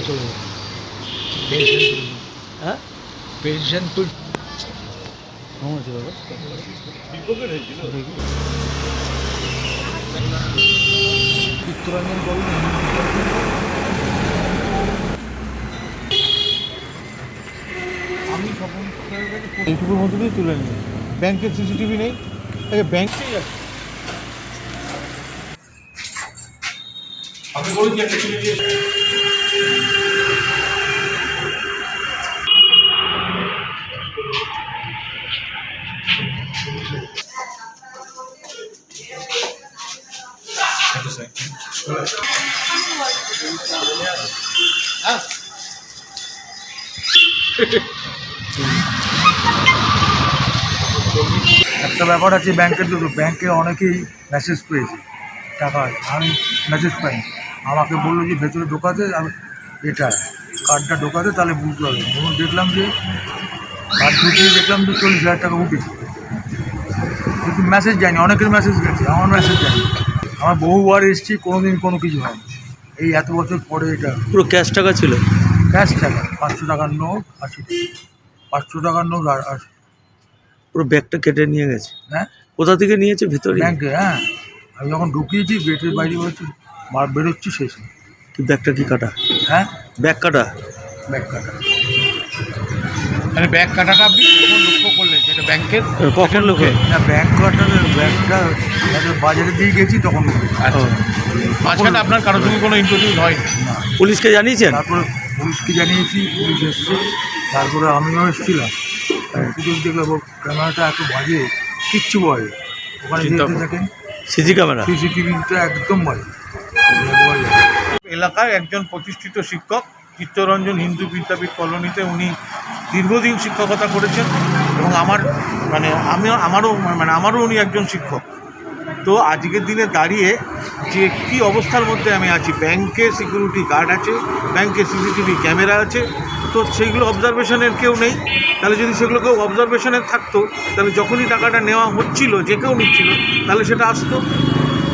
চলে যাবে। হ্যাঁ পেশেন্টপুর কেমন আছে বাবা? চিত্তরঞ্জন বলুন। আমি স্বপন স্যারের কাছে এইটুকুর মধ্যে দিয়ে তুলে নিই। ব্যাংকের সিসিটিভি নেই, ব্যাংকেই আছে। আমি বলছি একটা তুলে দিয়ে একটা ব্যাপার আছে ব্যাংকের, দুটো ব্যাংকে অনেকেই মেসেজ পেয়েছে টাকা, আমি মেসেজ পাইনি। আমাকে বললো যে ভেতরে ঢোকাতে, আমি এটা কার্ডটা ঢোকাতে তাহলে বুঝতে হবে। এবং দেখলাম যে কার্ড ঢুকিয়ে দেখলাম যে 40,000 টাকা উঠেছে, কিন্তু মেসেজ যায়নি। অনেকের মেসেজ গেছে, আমার মেসেজ যায়নি। আমার বহুবার এসেছি, কোনো দিন কোনো কিছু হয়নি। এই এত বছর পরে এটা পুরো ক্যাশ টাকা ছিল? ক্যাশ টাকা, 500 টাকার নোট 80, 500 টাকার নোট আর 80। পুরো ব্যাগটা কেটে নিয়ে গেছে? হ্যাঁ, কোথা থেকে নিয়েছে? ভিতরে ব্যাংকে। হ্যাঁ, আমি যখন ঢুকিয়েছি গেটের বাইরে বেরোচ্ছি, বেরোচ্ছি শেষ। কি ব্যাগটা কি কাটা? হ্যাঁ, ব্যাগ কাটা? ব্যাগ কাটা। মানে ব্যাগ কাটাটা আপনি কখন লক্ষ্য করলেন যেটা ব্যাংকের? কখন লোক? না, ব্যাগ কাটার ব্যাগটা বাজারে দিয়ে গেছি তখন। আচ্ছা, মাঝখানে আপনার কারোর সঙ্গে কোনো ইন্টারভিউ হয় না? পুলিশকে জানিয়েছেন? তারপরে পুলিশকে জানিয়েছি, পুলিশ এসছে, তারপরে আমিও এসেছিলাম। পুলিশ দেখলাম ক্যামেরাটা এত বাজে, কিচ্ছু বলে ওখানে যেতে থাকেন। সিসি ক্যামেরা, সিসিটিভিটা একদম বাজে। এলাকার একজন প্রতিষ্ঠিত শিক্ষক, চিত্তরঞ্জন হিন্দু বিদ্যাপীঠ কলোনিতে উনি দীর্ঘদিন শিক্ষকতা করেছেন এবং আমারও উনি একজন শিক্ষক। তো আজকের দিনে দাঁড়িয়ে যে কী অবস্থার মধ্যে আমি আছি, ব্যাংকে সিকিউরিটি গার্ড আছে, ব্যাংকে সিসিটিভি ক্যামেরা আছে, তো সেইগুলো অবজারভেশনের কেউ নেই। তাহলে যদি সেগুলো কেউ অবজারভেশনে থাকতো, তাহলে যখনই টাকাটা নেওয়া হচ্ছিল, যে কেউ নিচ্ছিল, তাহলে সেটা আসতো,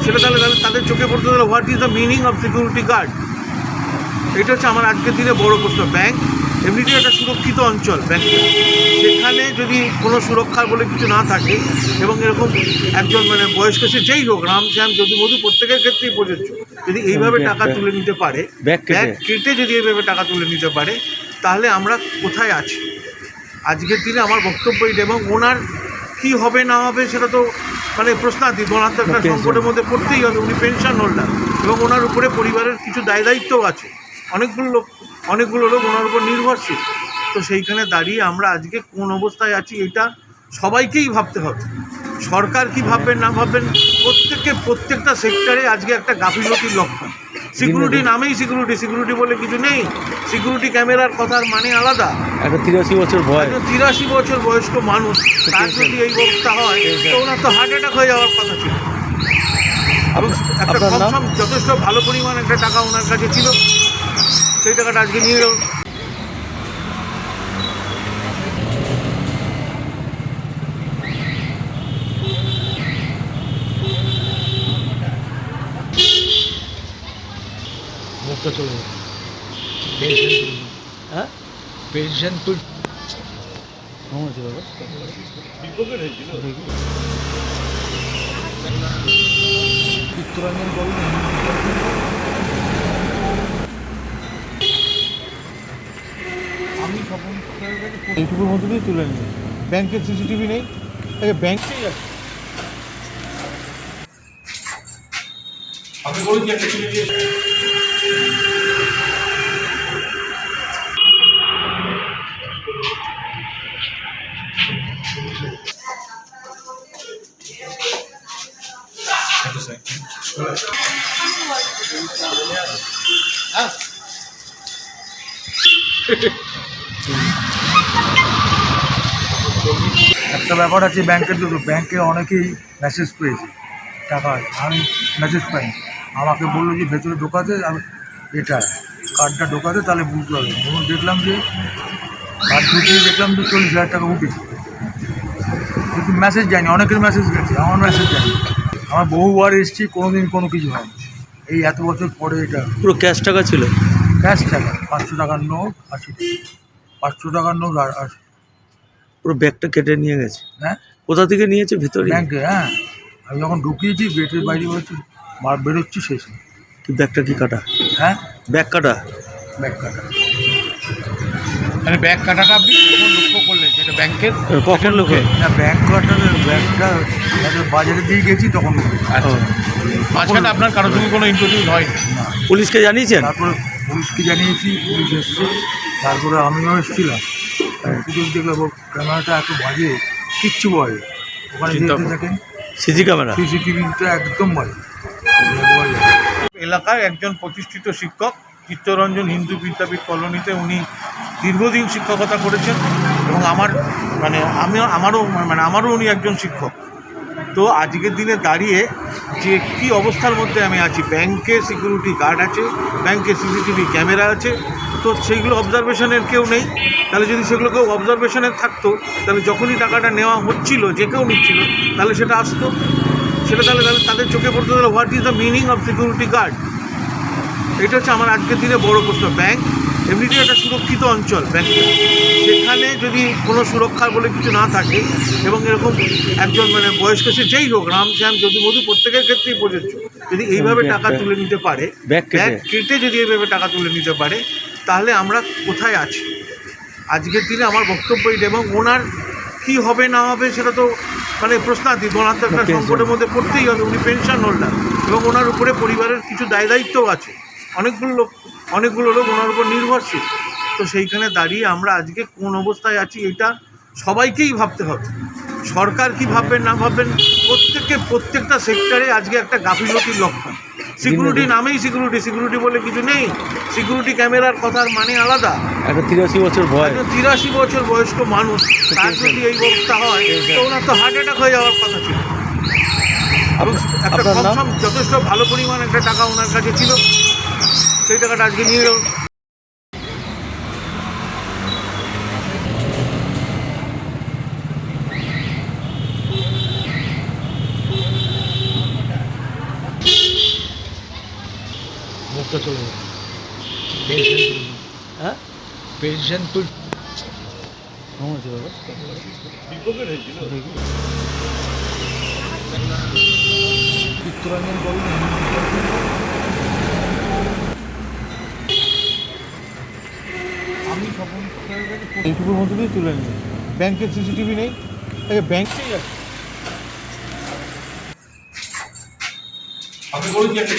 সেটা তাহলে তাদের চোখে পড়তে। তাহলে what is the meaning of security guard? এটা হচ্ছে আমার আজকের দিনে বড় প্রশ্ন। ব্যাংক এমনিতেই একটা সুরক্ষিত অঞ্চল, ব্যাংকটা, সেখানে যদি কোনো সুরক্ষা বলে কিছু না থাকে এবং এরকম একজন বয়স্ক, সে যেই হোক, রাম শ্যাম যদি মধু, প্রত্যেকের ক্ষেত্রেই প্রযোজ্য, যদি এইভাবে টাকা তুলে নিতে পারে, ব্যাগ কেটে যদি এইভাবে টাকা তুলে নিতে পারে, তাহলে আমরা কোথায় আছি আজকের দিনে? আমার বক্তব্য এটা। এবং ওনার কী হবে না হবে সেটা তো প্রশ্নাতীত। ওনার তো একটা সংকটের মধ্যে পড়তেই হবে, উনি পেনশন হোল্ডার এবং ওনার উপরে পরিবারের কিছু দায় দায়িত্বও আছে, অনেকগুলো লোক ওনার উপর নির্ভরশীল। তো সেইখানে দাঁড়িয়ে আমরা আজকে কোন অবস্থায় আছি, এটা সবাইকেই ভাবতে হবে। সরকার কি ভাববেন না ভাববেন, প্রত্যেকটা সেক্টরে আজকে একটা গাফিলতির লক্ষণ। সিকিউরিটি নামেই সিকিউরিটি বলে কিছু নেই। সিকিউরিটি ক্যামেরার কথার মানে আলাদা। একটা 83 বছর বয়স, 83 বছর বয়স্ক মানুষ, তার যদি এই অবস্থা হয়, তো ওনার তো হার্ট অ্যাটাক হয়ে যাওয়ার কথা ছিল। এবং একটা যথেষ্ট ভালো পরিমাণ একটা টাকা ওনার কাছে ছিল, সেই টাকাটা আজকে নিয়ে গেল। মুখটা চলে যাবে। হ্যাঁ পেশেন্টপুর কেমন আছে বাবা? চিত্তরঞ্জন বলুন। আমি স্বপন স্যারের কাছে এইটুকুর মধ্যে দিয়ে তুলে নিই। ব্যাংকের সিসিটিভি নেই, ব্যাংকেই আছে। আমি বলছি একটা তুলে দিয়ে একটা ব্যাপার আছে ব্যাংকের, দুটো ব্যাংকে অনেকেই মেসেজ পেয়েছে টাকা, আমি মেসেজ পাইনি। আমাকে বললো যে ভেতরে ঢোকাতে, আমি এটা কার্ডটা ঢোকাতে তাহলে বুঝতে হবে। এবং দেখলাম যে কার্ড ঢুকিয়ে দেখলাম যে 40,000 টাকা উঠেছে, কিন্তু মেসেজ যায়নি। অনেকের মেসেজ গেছে, আমার মেসেজ যায়নি। আমার বহুবার এসেছি, কোনো দিন কোনো কিছু হয়নি। এই এত বছর পরে এটা পুরো ক্যাশ টাকা ছিল? ক্যাশ টাকা 500 টাকার নোট 80 500 টাকার নোট আর 80। পুরো ব্যাগটা কেটে নিয়ে গেছে। হ্যাঁ, কোথা থেকে নিয়েছে? ভিতরে? ব্যাংকে। হ্যাঁ, আমি যখন ঢুকিয়েছি গেটের বাইরে হচ্ছে বেরোচ্ছি শেষ। কি ব্যাগটা কি কাটা? হ্যাঁ, ব্যাগ কাটা? ব্যাগ কাটা। মানে ব্যাগ কাটাটা আপনি কখন লক্ষ্য করলেন যেটা ব্যাংকের? কখন লোক? না, ব্যাগ কাটার ব্যাগটা একটা বাজারে দিয়ে গেছি তখন। আচ্ছা, মাঝখানে আপনার কারোর সঙ্গে কোনো ইন্টারভিউ হয়নি? না, পুলিশকে জানিয়েছেন? তারপরে পুলিশকে জানিয়েছি, পুলিশ এসছে, তারপরে আমিও এসেছিলাম। পুলিশ দেখলে ক্যামেরাটা এত বাজে, কিচ্ছু বলে ওখানে চিন্তা যেতে থাকেন। CC camera? সিসিটিভিটা একদম বাজে। এলাকার একজন প্রতিষ্ঠিত শিক্ষক, চিত্তরঞ্জন হিন্দু বিদ্যাপীঠ কলোনিতে উনি দীর্ঘদিন শিক্ষকতা করেছেন এবং আমারও উনি একজন শিক্ষক। তো আজকের দিনে দাঁড়িয়ে যে কী অবস্থার মধ্যে আমি আছি, ব্যাংকে সিকিউরিটি গার্ড আছে, ব্যাংকে সিসিটিভি ক্যামেরা আছে, তো সেইগুলো অবজারভেশনের কেউ নেই। তাহলে যদি সেগুলো কেউ অবজারভেশনের থাকতো তাহলে যখনই টাকাটা নেওয়া হচ্ছিল, যে কেউ নিচ্ছিল, তাহলে সেটা আসতো, সেটা তাহলে তাদের চোখে পড়তে। তাহলে what is the meaning of security guard? এটা হচ্ছে আমার আজকের দিনে বড় প্রশ্ন। ব্যাংক এমনিতেই একটা সুরক্ষিত অঞ্চল, ব্যাংকটা, সেখানে যদি কোনো সুরক্ষা বলে কিছু না থাকে এবং এরকম একজন বয়স্ক, সে যেই হোক, রাম শ্যাম যদি মধু, প্রত্যেকের ক্ষেত্রেই প্রযোজ্য, যদি এইভাবে টাকা তুলে নিতে পারে, ব্যাগ ব্যাগ কেটে? কেটে যদি এইভাবে টাকা তুলে নিতে পারে, তাহলে আমরা কোথায় আছি? আজকের দিনে আমার বক্তব্য এটা। এবং ওনার কী হবে না হবে সেটা তো প্রশ্নাতীত। ওনার তো একটা সংকটের মধ্যে পড়তেই হবে। উনি পেনশন হোল্ডার এবং ওনার উপরে পরিবারের কিছু দায়িত্বও আছে, অনেকগুলো লোক ওনার উপর নির্ভরশীল। তো সেইখানে দাঁড়িয়ে আমরা আজকে কোন অবস্থায় আছি এটা সবাইকেই ভাবতে হবে। সরকার কি ভাববেন না ভাববেন, প্রত্যেকটা সেক্টরে আজকে একটা গাফিলতির লক্ষণ। সিকিউরিটি নামেই সিকিউরিটি বলে কিছু নেই। সিকিউরিটি ক্যামেরার কথার মানে আলাদা। একটা 83 বছর বয়স। 83 বছর বয়স্ক মানুষ, তার যদি এই অবস্থা হয় তো ওনার তো হার্ট অ্যাটাক হয়ে যাওয়ার কথা ছিল। এবং একটা আপনার নাম? যথেষ্ট ভালো পরিমাণ একটা টাকা ওনার কাছে ছিল, সেই টাকাটা আজকে নিয়ে গেল। মুখটা চলে যাবে। হ্যাঁ? পেনশন তো কেমন আছে বাবা? চিত্তরঞ্জন বলুন। আমি স্বপন এইটুকুর মধ্যে দিয়ে তুলে নিই। ব্যাংকের সিসিটিভি নেই, ব্যাংকেই আছে। আমি বলেছি একটা